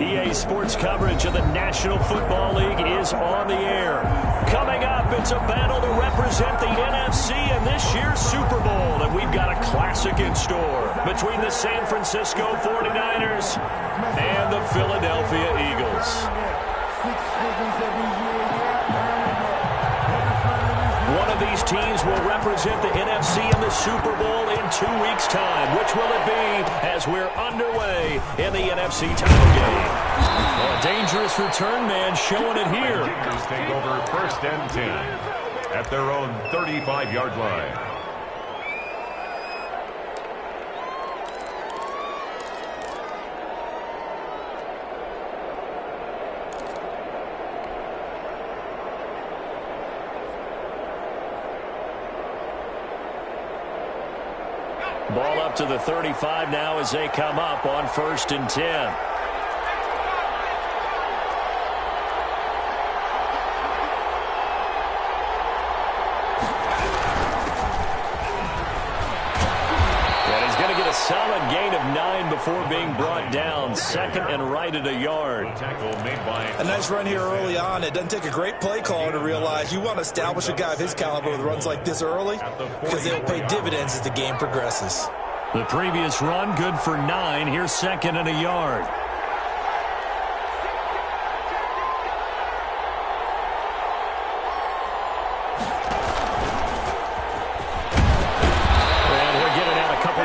EA Sports coverage of the National Football League is on the air. Coming up, it's a battle to represent the NFC in this year's Super Bowl, and we've got a classic in store between the San Francisco 49ers and the Philadelphia Eagles. One of these teams will represent the NFC in the Super Bowl in 2 weeks' time. Which will it be as we're underway in the NFC title game? Well, a dangerous return man showing it here. Kickers take over 1st and 10 at their own 35-yard line. Ball up to the 35 now as they come up on 1st and 10. And he's going to get a solid gain of 9 before being brought down. 2nd and right at a yard. A nice run here early on. It doesn't take a great play caller to realize you want to establish a guy of his caliber with runs like this early because they'll pay dividends as the game progresses. The previous run good for 9. Here's 2nd and a yard.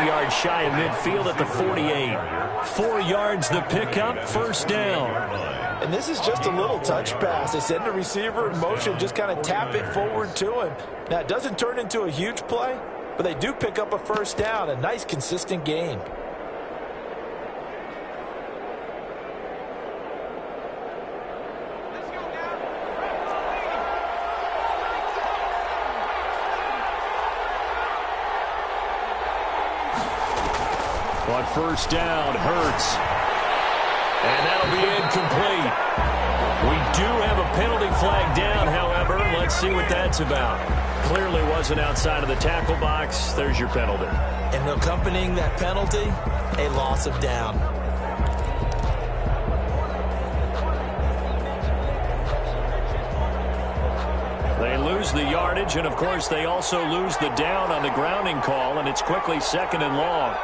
Yards shy of midfield at the 48. 4 yards the pickup, 1st down. And this is just a little touch pass. They send the receiver in motion, just kind of tap it forward to him. Now, it doesn't turn into a huge play, but they do pick up a 1st down, a nice consistent gain. On 1st down, Hurts. And that'll be incomplete. We do have a penalty flag down, however. Let's see what that's about. Clearly wasn't outside of the tackle box. There's your penalty. And accompanying that penalty, a loss of down. They lose the yardage, and of course they also lose the down on the grounding call, and it's quickly 2nd and long.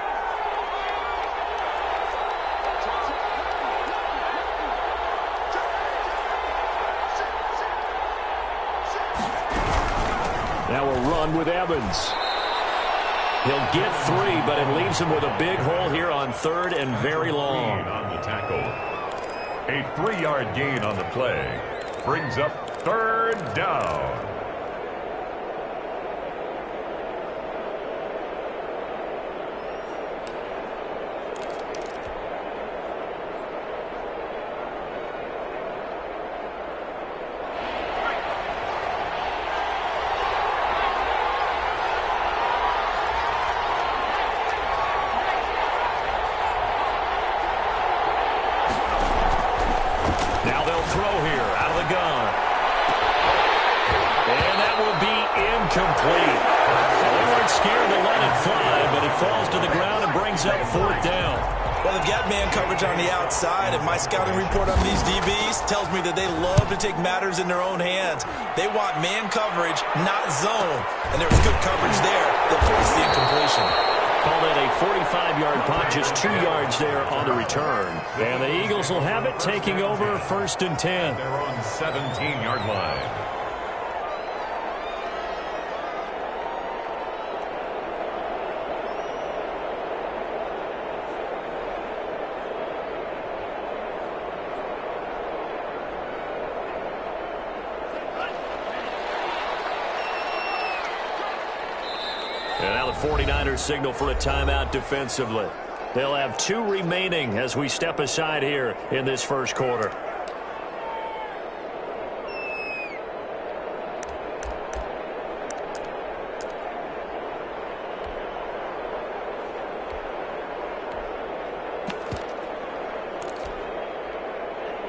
Now a run with Evans. He'll get 3, but it leaves him with a big hole here on 3rd and very long. On the tackle. A 3-yard gain on the play. Brings up 3rd down. Now they'll throw here out of the gun. And that will be incomplete. They weren't scared to let it fly, but it falls to the ground and brings up 4th down. Well, they've got man coverage on the outside, and my scouting report on these DBs tells me that they love to take matters in their own hands. They want man coverage, not zone. And there was good coverage there that forced the incompletion. Called it a 45-yard punt, just 2 yards there on the return. And the Eagles will have it, taking over 1st and 10. They're on 17-yard line. And now the 49ers signal for a timeout defensively. They'll have 2 remaining as we step aside here in this 1st quarter.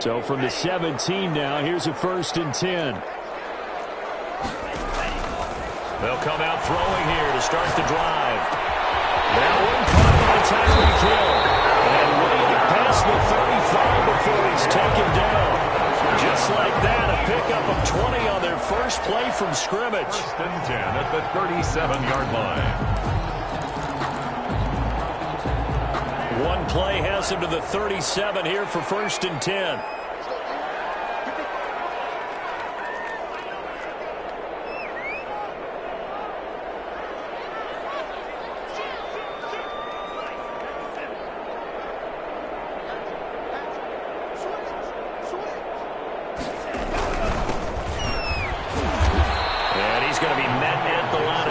So from the 17 now, here's a 1st and 10. They'll come out throwing here to start the drive. That one caught by Tyreek Hill. And way to pass across the 35 before he's taken down. Just like that, a pickup of 20 on their first play from scrimmage. 1st and 10 at the 37-yard line. One play has him to the 37 here for 1st and 10.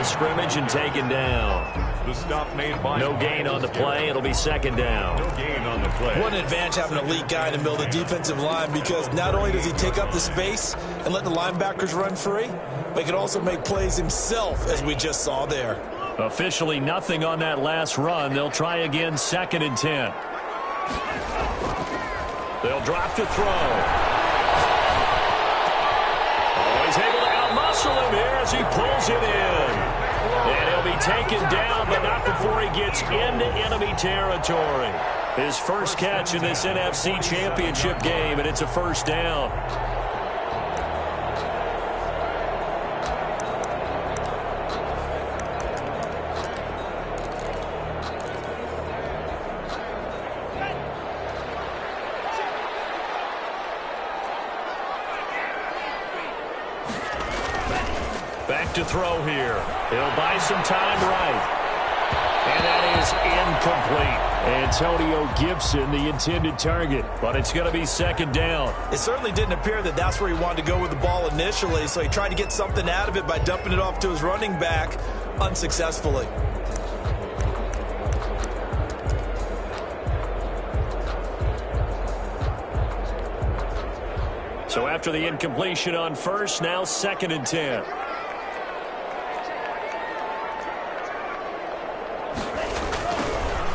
Scrimmage and taken down. The stop made by no gain on the play. It'll be 2nd down. No gain on the play. What an advantage having an elite guy in the middle of the defensive line, because not only does he take up the space and let the linebackers run free, but he can also make plays himself, as we just saw there. Officially nothing on that last run. They'll try again, 2nd and 10. They'll drop to throw. Oh, he's able to outmuscle him here as he pulls it in. And he'll be taken down, but not before he gets into enemy territory. His first catch in this NFC Championship game, and it's a 1st down. Back to throw here. He'll buy some time right. And that is incomplete. Antonio Gibson, the intended target, but it's going to be 2nd down. It certainly didn't appear that that's where he wanted to go with the ball initially, so he tried to get something out of it by dumping it off to his running back unsuccessfully. So after the incompletion on 1st, now 2nd and 10.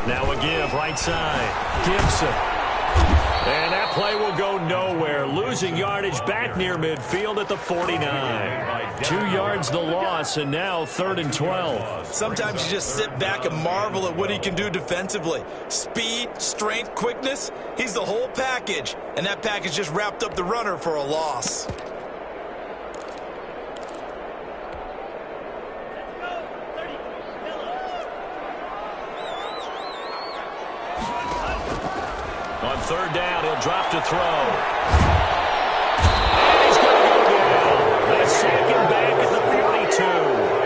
Now a give, right side. Gibson. And that play will go nowhere. Losing yardage back near midfield at the 49. 2 yards the loss, and now 3rd and 12. Sometimes you just sit back and marvel at what he can do defensively. Speed, strength, quickness. He's the whole package. And that package just wrapped up the runner for a loss. On 3rd down, he'll drop to throw. And he's going to go down. The second back at the 42.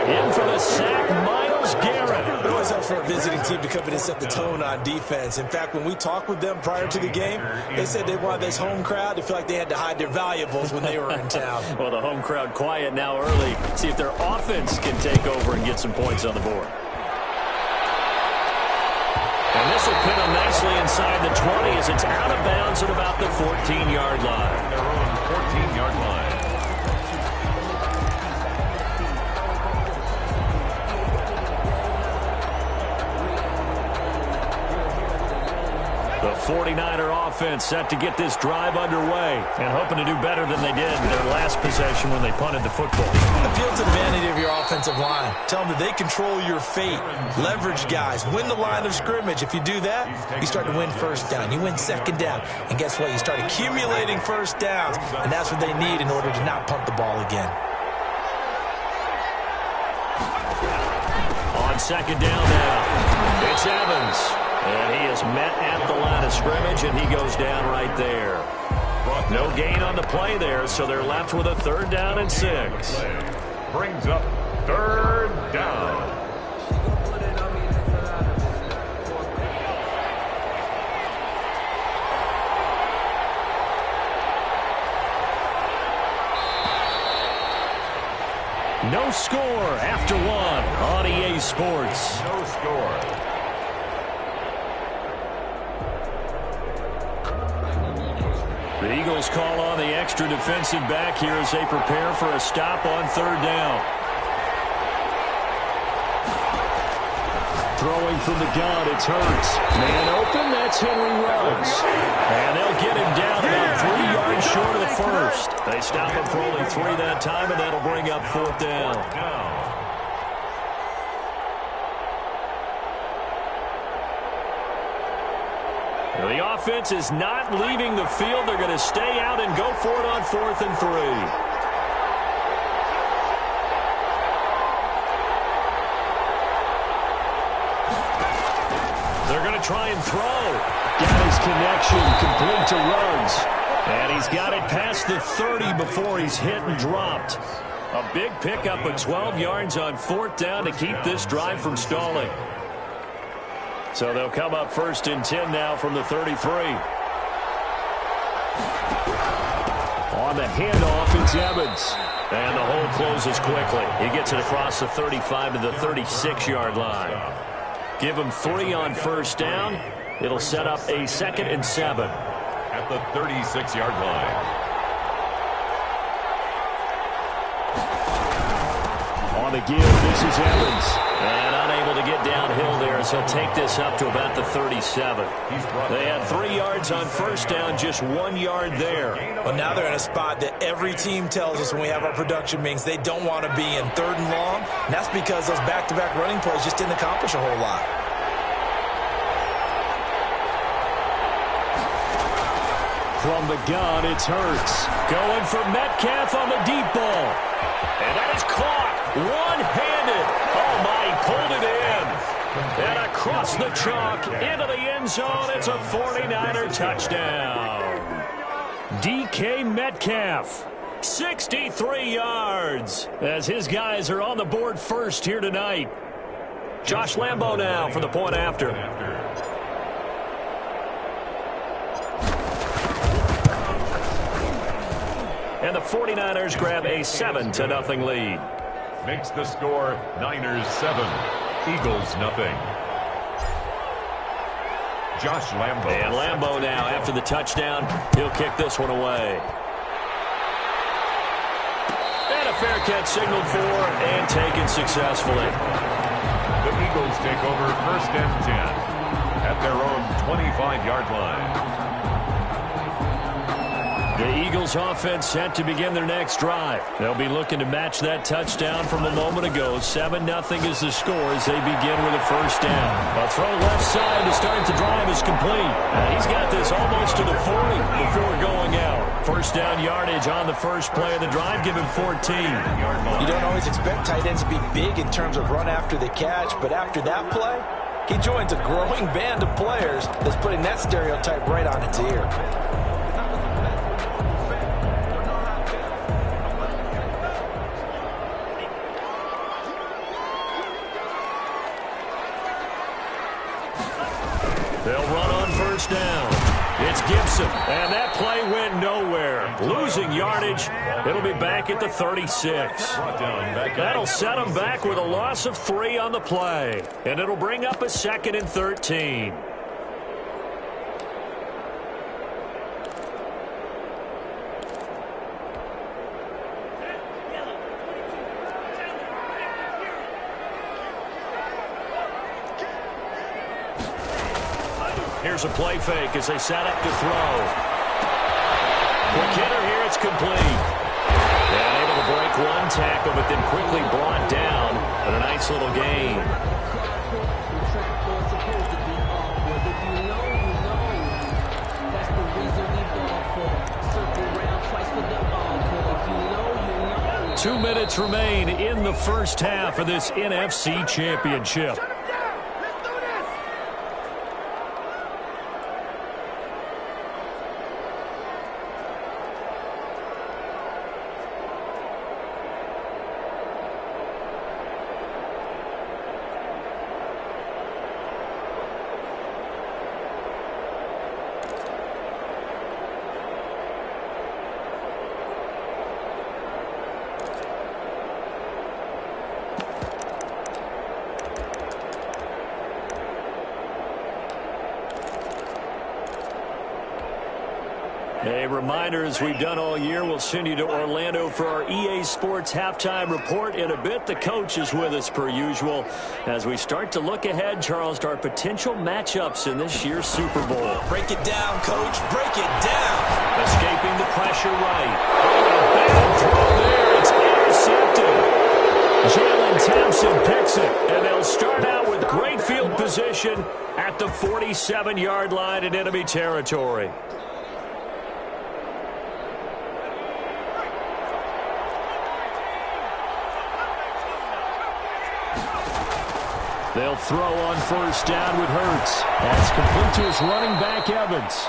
In for the sack, Myles Garrett. It always helps for a visiting team to come in and set the tone on defense. In fact, when we talked with them prior to the game, they said they wanted this home crowd to feel like they had to hide their valuables when they were in town. Well, the home crowd quiet now early. See if their offense can take over and get some points on the board. And this will pin them nicely inside the 20 as it's out of bounds at about the 14-yard line. Their own 14-yard line. The 49er offense set to get this drive underway and hoping to do better than they did in their last possession when they punted the football. Appeal to the vanity of your offensive line. Tell them that they control your fate. Leverage guys. Win the line of scrimmage. If you do that, you start to win 1st down. You win 2nd down. And guess what? You start accumulating 1st downs. And that's what they need in order to not punt the ball again. On 2nd down now, it's Evans. And he is met at the line of scrimmage, and he goes down right there. No gain on the play there, so they're left with a 3rd down and 6. Brings up 3rd down. No score after 1 on EA Sports. No score. The Eagles call on the extra defensive back here as they prepare for a stop on 3rd down. Throwing from the gun, it's Hurts. Man open, that's Henry Ruggs. And they'll get him down about 3 yards short of the 1st. They stop him for only 3 that time, and that'll bring up 4th down. The offense is not leaving the field. They're going to stay out and go for it on 4th and 3. They're going to try and throw. Got his connection, complete to Ruggs. And he's got it past the 30 before he's hit and dropped. A big pickup of 12 yards on 4th down to keep this drive from stalling. So they'll come up 1st and 10 now from the 33. On the handoff, it's Evans. And the hole closes quickly. He gets it across the 35 to the 36-yard line. Give him 3 on 1st down. It'll set up a 2nd and 7. At the 36-yard line. On the give, this is Evans. And unable to get downhill there, so he'll take this up to about the 37. They had 3 yards on 1st down, just 1 yard there. Well, now they're in a spot that every team tells us when we have our production meetings they don't want to be in 3rd and long. And that's because those back-to-back running plays just didn't accomplish a whole lot. From the gun, it's Hurts. Going for Metcalf on the deep ball. And that is caught. One-handed. Oh, my, he pulled it in. And across the chalk, into the end zone. It's a 49er touchdown. DK Metcalf, 63 yards, as his guys are on the board first here tonight. Josh Lambo now for the point after. And the 49ers grab a 7-0 lead. Makes the score Niners 7, Eagles nothing. Josh Lambo. And Lambo now after the touchdown. He'll kick this one away. And a fair catch signaled for and taken successfully. The Eagles take over 1st and 10 at their own 25-yard line. The Eagles offense set to begin their next drive. They'll be looking to match that touchdown from a moment ago. 7-0 is the score as they begin with a 1st down. A throw left side to start the drive is complete. He's got this almost to the 40 before going out. 1st down yardage on the first play of the drive. Give him 14. You don't always expect tight ends to be big in terms of run after the catch, but after that play, he joins a growing band of players that's putting that stereotype right on its ear. They'll run on 1st down. It's Gibson, and that play went nowhere. Losing yardage. It'll be back at the 36. That'll set them back with a loss of 3 on the play, and it'll bring up a 2nd and 13. Here's a play fake as they set up to throw. Quick hitter here, it's complete. And able to break one tackle, but then quickly brought down. But a nice little gain. Two minutes remain in the first half of this NFC Championship. A reminder, as we've done all year, we'll send you to Orlando for our EA Sports halftime report in a bit. The coach is with us per usual as we start to look ahead, Charles, to our potential matchups in this year's Super Bowl. Break it down, Coach. Break it down. Escaping the pressure right. Oh, a bad throw there. It's intercepted. Jalen attempts and picks it. And they'll start out with great field position at the 47-yard line in enemy territory. They'll throw on first down with Hurts. That's complete to his running back, Evans.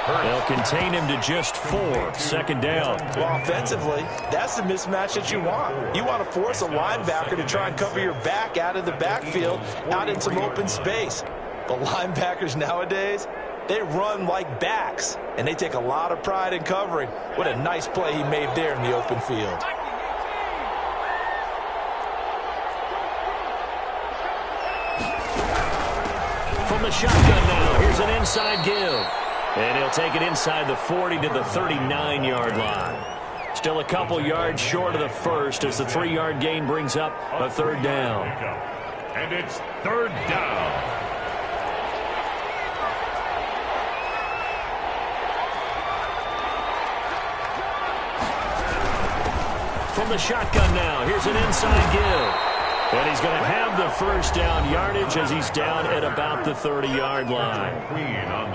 They'll contain him to just 4, second down. Well, offensively, that's the mismatch that you want. You want to force a linebacker to try and cover your back out of the backfield, out in some open space. But linebackers nowadays, they run like backs, and they take a lot of pride in covering. What a nice play he made there in the open field. From the shotgun now, here's an inside give. And he'll take it inside the 40 to the 39-yard line. Still a couple yards short of the first as the 3-yard gain brings up a third down. And it's third down. From the shotgun now, here's an inside give. And he's going to have the first down yardage as he's down at about the 30-yard line.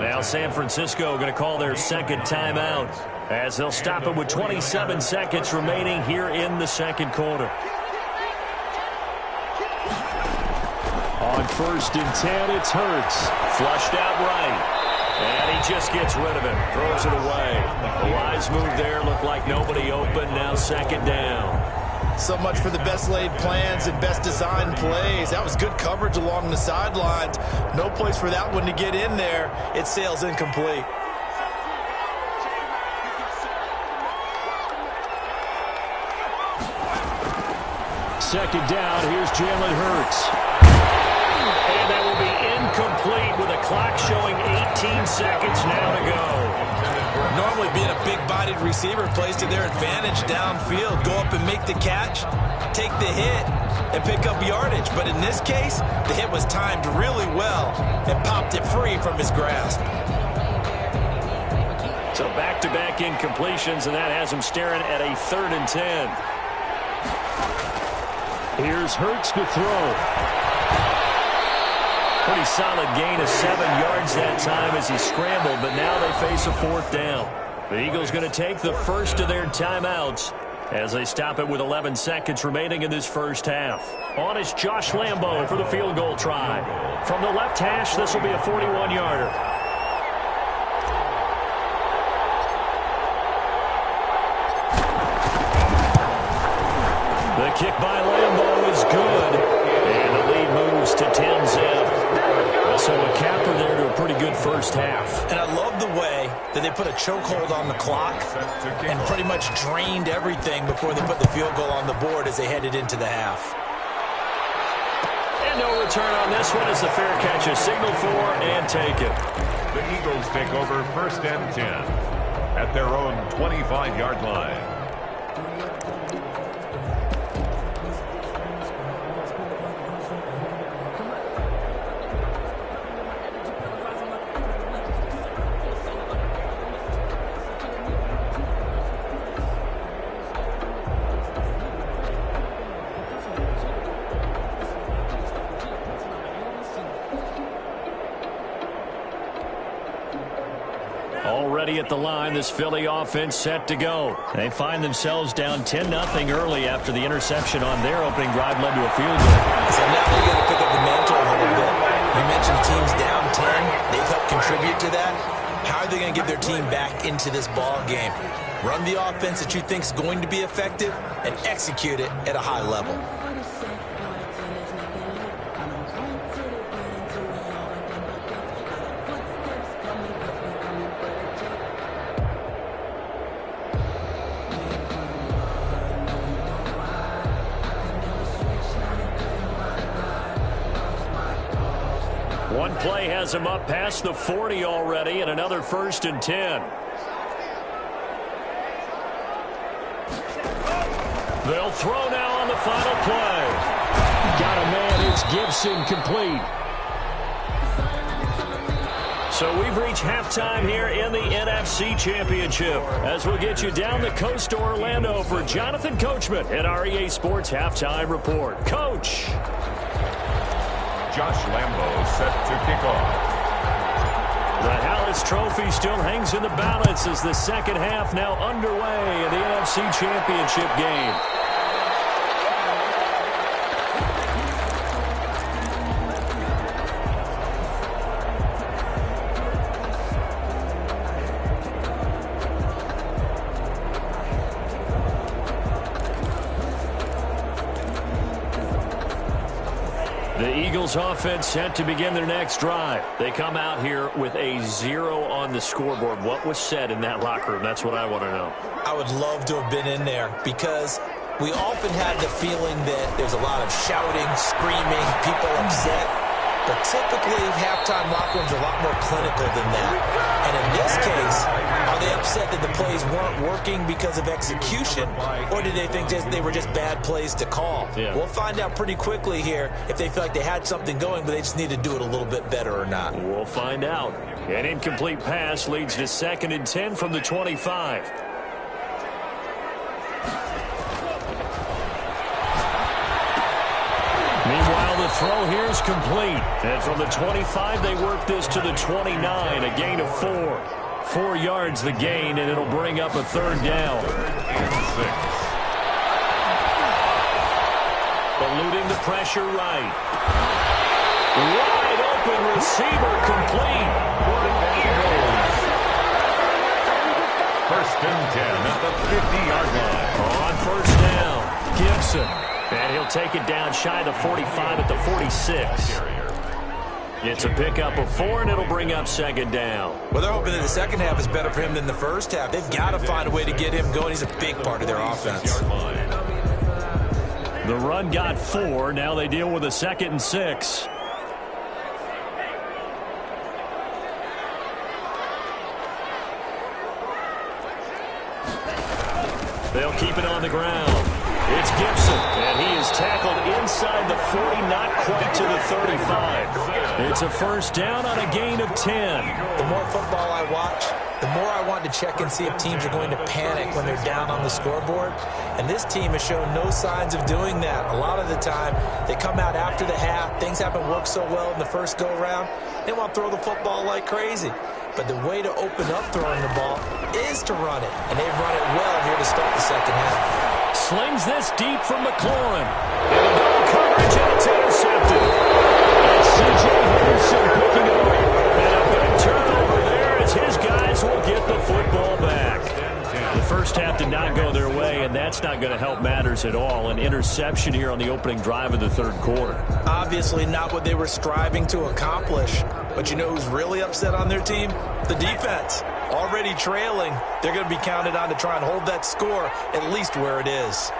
Now San Francisco going to call their second timeout as they'll stop it with 27 seconds remaining here in the second quarter. On first and 10, it's Hurts. Flushed out right. And he just gets rid of it. Throws it away. The wise move there. Looked like nobody open. Now second down. So much for the best laid plans and best designed plays. That was good coverage along the sidelines. No place for that one to get in there. It sails incomplete. Second down, here's Jalen Hurts. And that will be incomplete with a clock showing 18 seconds now to go. Normally being a big-bodied receiver plays to their advantage downfield. Go up and make the catch, take the hit, and pick up yardage. But in this case, the hit was timed really well and popped it free from his grasp. So back-to-back incompletions, and that has him staring at a 3rd and 10. Here's Hurts to throw. Pretty solid gain of 7 yards that time as he scrambled, but now they face a 4th down. The Eagles going to take the first of their timeouts as they stop it with 11 seconds remaining in this first half. On is Josh Lambo for the field goal try. From the left hash, this will be a 41-yarder. The kick by Lambo is good, and the lead moves to 10-zip. So a capper there to a pretty good first half. And I love the way that they put a chokehold on the clock and pretty much drained everything before they put the field goal on the board as they headed into the half. And no return on this one as the fair catch is signaled for and taken. The Eagles take over first and 10 at their own 25-yard line. Already at the line, this Philly offense set to go. They find themselves down 10-0 early after the interception on their opening drive led to a field goal. So now they got to pick up the mantle a little bit. You mentioned teams down 10. They've helped contribute to that. How are they going to get their team back into this ball game? Run the offense that you think is going to be effective and execute it at a high level. One play has him up past the 40 already, and another 1st and 10. They'll throw now on the final play. Got a man, it's Gibson, complete. So we've reached halftime here in the NFC Championship as we'll get you down the coast to Orlando for Jonathan Coachman at our EA Sports Halftime Report. Coach. Josh Lambo set to kick off. The Hallis Trophy still hangs in the balance as the second half now underway in the NFC Championship game. The Eagles offense set to begin their next drive. They come out here with a 0 on the scoreboard. What was said in that locker room? That's what I want to know. I would love to have been in there because we often had the feeling that there's a lot of shouting, screaming, people upset. But typically, halftime locker rooms are a lot more clinical than that. And in this case, are they upset that the plays weren't working because of execution? Or did they think they were just bad plays to call? Yeah. We'll find out pretty quickly here if they feel like they had something going, but they just need to do it a little bit better or not. We'll find out. An incomplete pass leads to 2nd and 10 from the 25. Meanwhile, the throw here is complete. And from the 25, they work this to the 29, a gain of 4. 4 yards the gain, and it'll bring up a 3rd down. 3rd and 6. Eluding the pressure right. Wide open receiver complete. First and 10 at the 50-yard line. On 1st down, Gibson. And he'll take it down shy of the 45 at the 46. It's a pickup of 4, and it'll bring up 2nd down. Well, they're hoping that the second half is better for him than the first half. They've got to find a way to get him going. He's a big part of their offense. The run got 4. Now they deal with a 2nd and 6. They'll keep it on the ground. It's Gibson, and he is tackled inside the 40, not quite to the 35. It's a 1st down on a gain of 10. The more football I watch, the more I want to check and see if teams are going to panic when they're down on the scoreboard. And this team has shown no signs of doing that. A lot of the time, they come out after the half. Things haven't worked so well in the first go-around. They want to throw the football like crazy. But the way to open up throwing the ball is to run it. And they've run it well here to start the second half. Slings this deep from McLaurin. And a double coverage, and it's intercepted. And C.J. Henderson picking up. And a big turnover there as his guys will get the football back. The first half did not go their way, and that's not going to help matters at all. An interception here on the opening drive of the 3rd quarter. Obviously not what they were striving to accomplish. But you know who's really upset on their team? The defense. Already trailing, they're going to be counted on to try and hold that score at least where it is.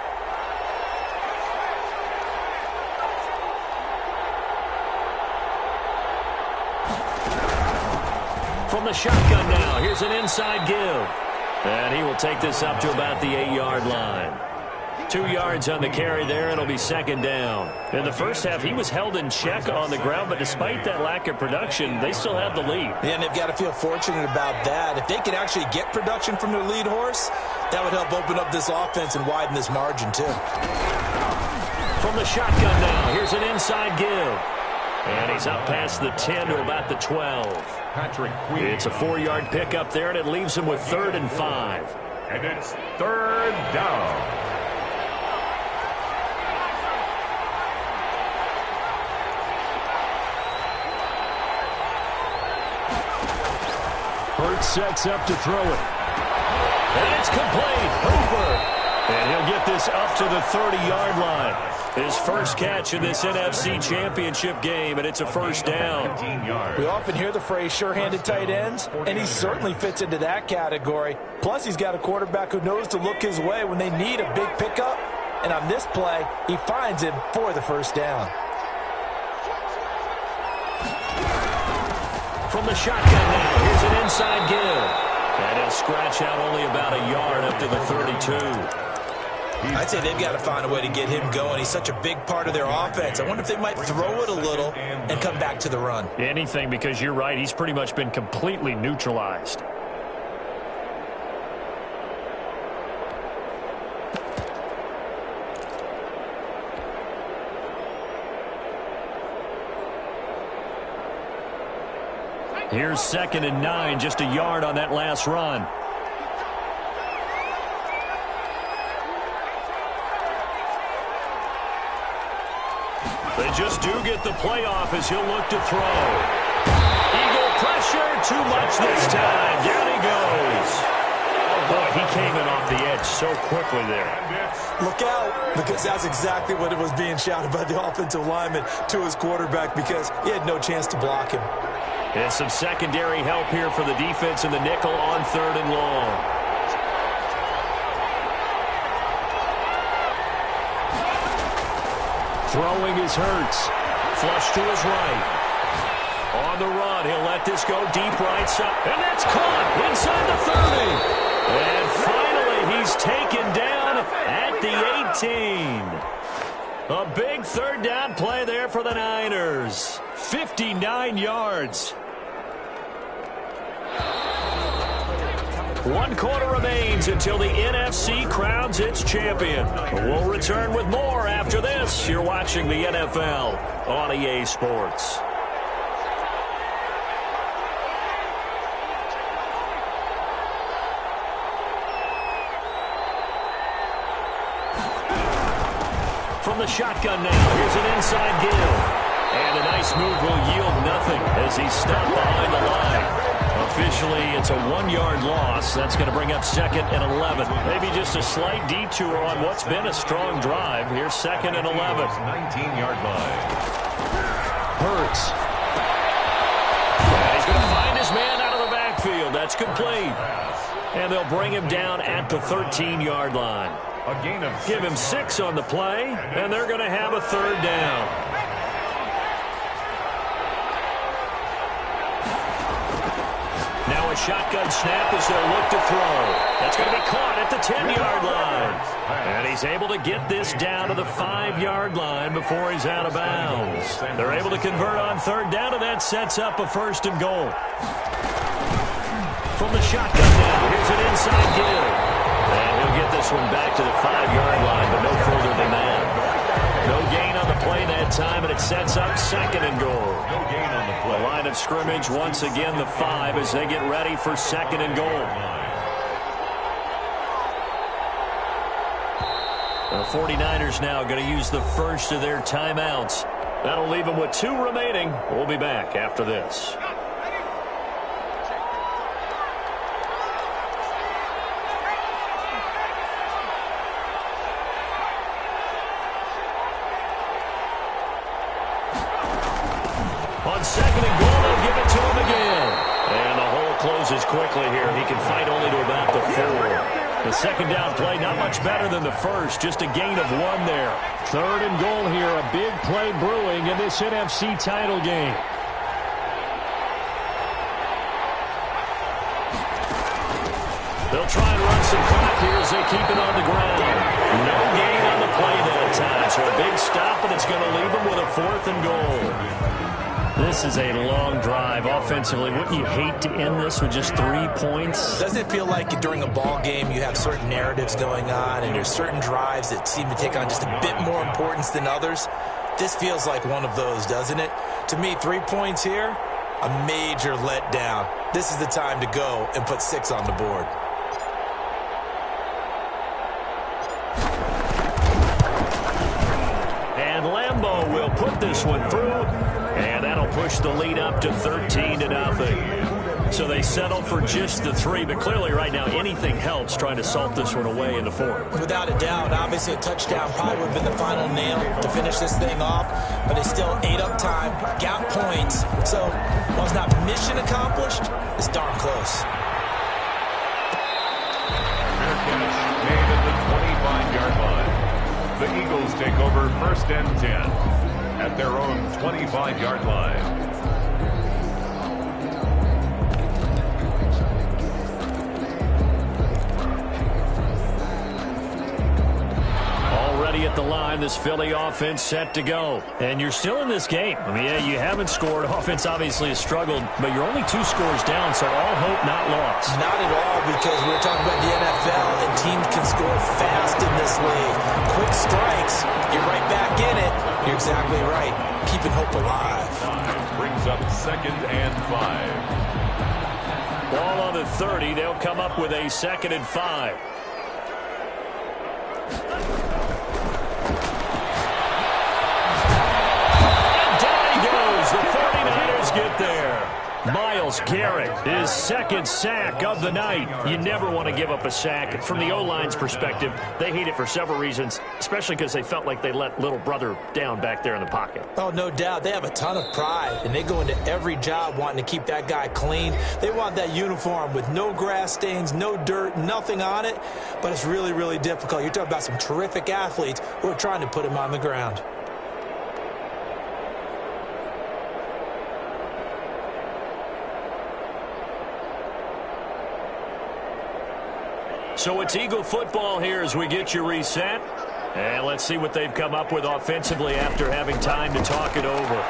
From the shotgun now, here's an inside give. And he will take this up to about the 8-yard line. 2 yards on the carry there, and it'll be 2nd down. In the first half, he was held in check on the ground, but despite that lack of production, they still have the lead. And they've got to feel fortunate about that. If they could actually get production from their lead horse, that would help open up this offense and widen this margin, too. From the shotgun now, here's an inside give. And he's up past the 10 to about the 12. Patrick Queen. It's a 4-yard pickup there, and it leaves him with 3rd and 5. And it's 3rd down. Hurts sets up to throw it. And it's complete. Hooper. And he'll get this up to the 30-yard line. His first catch in this NFC Championship game, and it's a 1st down. We often hear the phrase sure-handed tight ends, and he certainly fits into that category. Plus, he's got a quarterback who knows to look his way when they need a big pickup. And on this play, he finds him for the 1st down. From the shotgun now, here's an inside give. And he'll scratch out only about a yard up to the 32. I'd say they've got to find a way to get him going. He's such a big part of their offense. I wonder if they might throw it a little and come back to the run. Anything, because you're right. He's pretty much been completely neutralized. Here's 2nd and 9, just a yard on that last run. They just do get the playoff as he'll look to throw. Eagle pressure, too much this time. Down he goes. Oh, boy, he came in off the edge so quickly there. Look out, because that's exactly what it was being shouted by the offensive lineman to his quarterback, because he had no chance to block him. And some secondary help here for the defense in the nickel on 3rd and long. Throwing is Hurts. Flush to his right. On the run, he'll let this go deep right side. And that's caught inside the 30. And finally, he's taken down at the 18. A big 3rd down play there for the Niners. 59 yards. 1 quarter remains until the NFC crowns its champion. We'll return with more after this. You're watching the NFL on EA Sports. From the shotgun now, here's an inside give. And a nice move will yield nothing as he's stopped behind the line. Officially, it's a 1-yard loss. That's going to bring up 2nd and 11. Maybe just a slight detour on what's been a strong drive. Here's 2nd and 11. 19-yard line. Hurts. And he's going to find his man out of the backfield. That's complete. And they'll bring him down at the 13-yard line. A gain of 6. Give him 6 on the play, and they're going to have a 3rd down. Now a shotgun snap as they'll look to throw. That's going to be caught at the 10-yard line. And he's able to get this down to the 5-yard line before he's out of bounds. They're able to convert on 3rd down, and that sets up a 1st and goal. From the shotgun now, here's an inside give. And he'll get this one back to the 5-yard line, but no further than that. No gain on the play that time, and it sets up 2nd and goal. No gain on the play. The line of scrimmage, once again, the 5 as they get ready for 2nd and goal. The 49ers now going to use the first of their timeouts. That'll leave them with 2 remaining. We'll be back after this. On 2nd and goal, they'll give it to him again. And the hole closes quickly here. He can fight only to about the 4. The 2nd down play, not much better than the first. Just a gain of 1 there. 3rd and goal here. A big play brewing in this NFC title game. They'll try and run some clock here as they keep it on the ground. No gain on the play that time. So a big stop, and it's going to leave them with a 4th and goal. This is a long drive offensively. Wouldn't you hate to end this with just 3 points? Doesn't it feel like during a ball game you have certain narratives going on and there's certain drives that seem to take on just a bit more importance than others? This feels like one of those, doesn't it? To me, 3 points here, a major letdown. This is the time to go and put 6 on the board. And Lambeau will put this one through. And that'll push the lead up to 13-0. So they settle for just the 3, but clearly right now anything helps trying to salt this one away in the 4th. Without a doubt, obviously a touchdown probably would have been the final nail to finish this thing off, but they still ate up time, got points. So while it's not mission accomplished, it's darn close. Fair catch made at the 25-yard line. The Eagles take over 1st and 10. At their own 25-yard line. ready at the line. This Philly offense set to go. And you're still in this game. I mean, yeah, you haven't scored. Offense obviously has struggled, but you're only 2 scores down, so all hope not lost. Not at all, because we're talking about the NFL, and teams can score fast in this league. Quick strikes, you're right back in it. You're exactly right. Keeping hope alive. Brings up 2nd and 5. Ball on the 30. They'll come up with a 2nd and 5. The 49ers get there. Myles Garrett, his 2nd sack of the night. You never want to give up a sack. From the O-line's perspective, they hate it for several reasons, especially because they felt like they let little brother down back there in the pocket. Oh, no doubt. They have a ton of pride, and they go into every job wanting to keep that guy clean. They want that uniform with no grass stains, no dirt, nothing on it, but it's really, really difficult. You're talking about some terrific athletes who are trying to put him on the ground. So it's Eagle football here as we get you reset. And let's see what they've come up with offensively after having time to talk it over.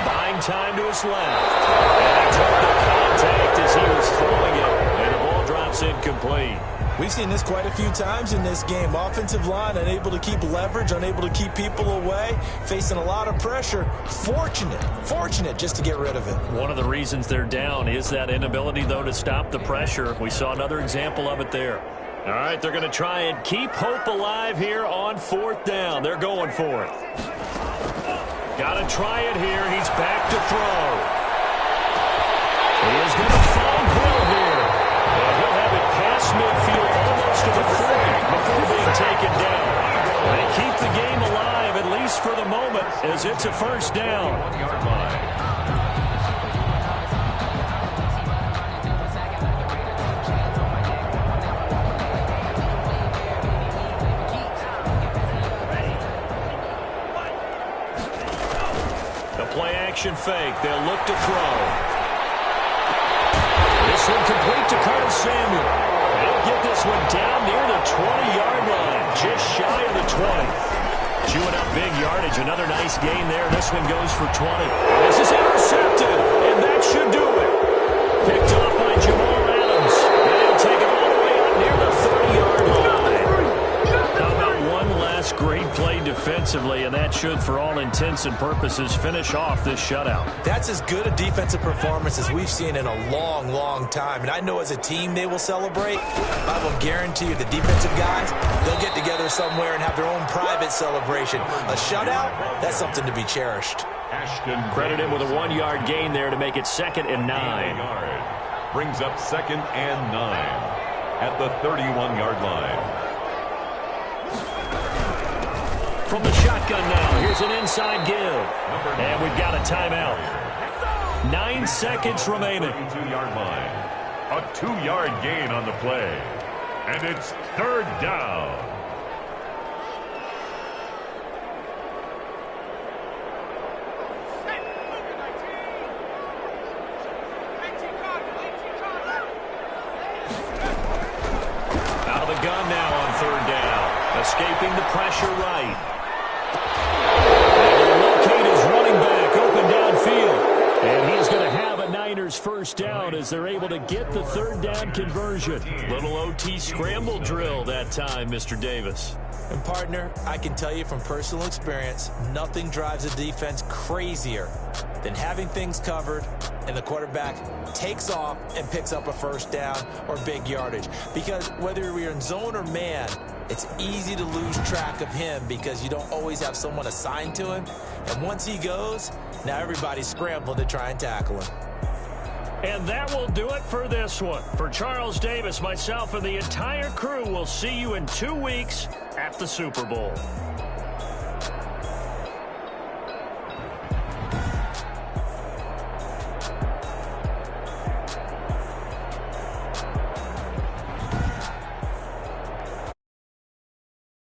Buying time to his left. And took the contact as he was throwing it. And the ball drops incomplete. We've seen this quite a few times in this game. Offensive line unable to keep leverage, unable to keep people away, facing a lot of pressure. Fortunate just to get rid of it. One of the reasons they're down is that inability, though, to stop the pressure. We saw another example of it there. All right, they're going to try and keep hope alive here on 4th down. They're going for it. Got to try it here. He's back to throw. He is going to find Hill here. And he'll have it past midfield almost to the 40 before being taken down. They keep the game alive, at least for the moment, as it's a 1st down. 1-yard line. The play action fake. They'll look to throw. This one complete to Curtis Samuel. They'll get this one down near the 20-yard line, just shy of the 20. Chewing up big yardage. Another nice gain there. This one goes for 20. This is intercepted, and that should do it. Picked off by Jamal Adams. And he'll take it all the way out near the 30-yard line. How about one last great play defensively, and that should, for all intents and purposes, finish off this shutout. That's as good a defensive performance as we've seen in a long, long time. And I know as a team they will celebrate. I will guarantee you the defensive guys, they'll get together somewhere and have their own private celebration. A shutout, that's something to be cherished. Credit him with a 1-yard gain there to make it 2nd and 9. Brings up 2nd and 9 at the 31-yard line. From the shotgun now, here's an inside give. And we've got a timeout. 9 seconds remaining. 32-yard line. A 2-yard gain on the play. And it's 3rd down. Out of the gun now on 3rd down. Escaping the pressure right. Locate his running back open downfield. And he's going to have a Niners 1st down as they're able to get the 3rd down conversion. Little OT scramble drill that time, Mr. Davis. And partner, I can tell you from personal experience, nothing drives a defense crazier than having things covered and the quarterback takes off and picks up a 1st down or big yardage. Because whether you're in zone or man, it's easy to lose track of him because you don't always have someone assigned to him. And once he goes, now everybody's scrambling to try and tackle him. And that will do it for this one. For Charles Davis, myself, and the entire crew, we'll see you in 2 weeks at the Super Bowl.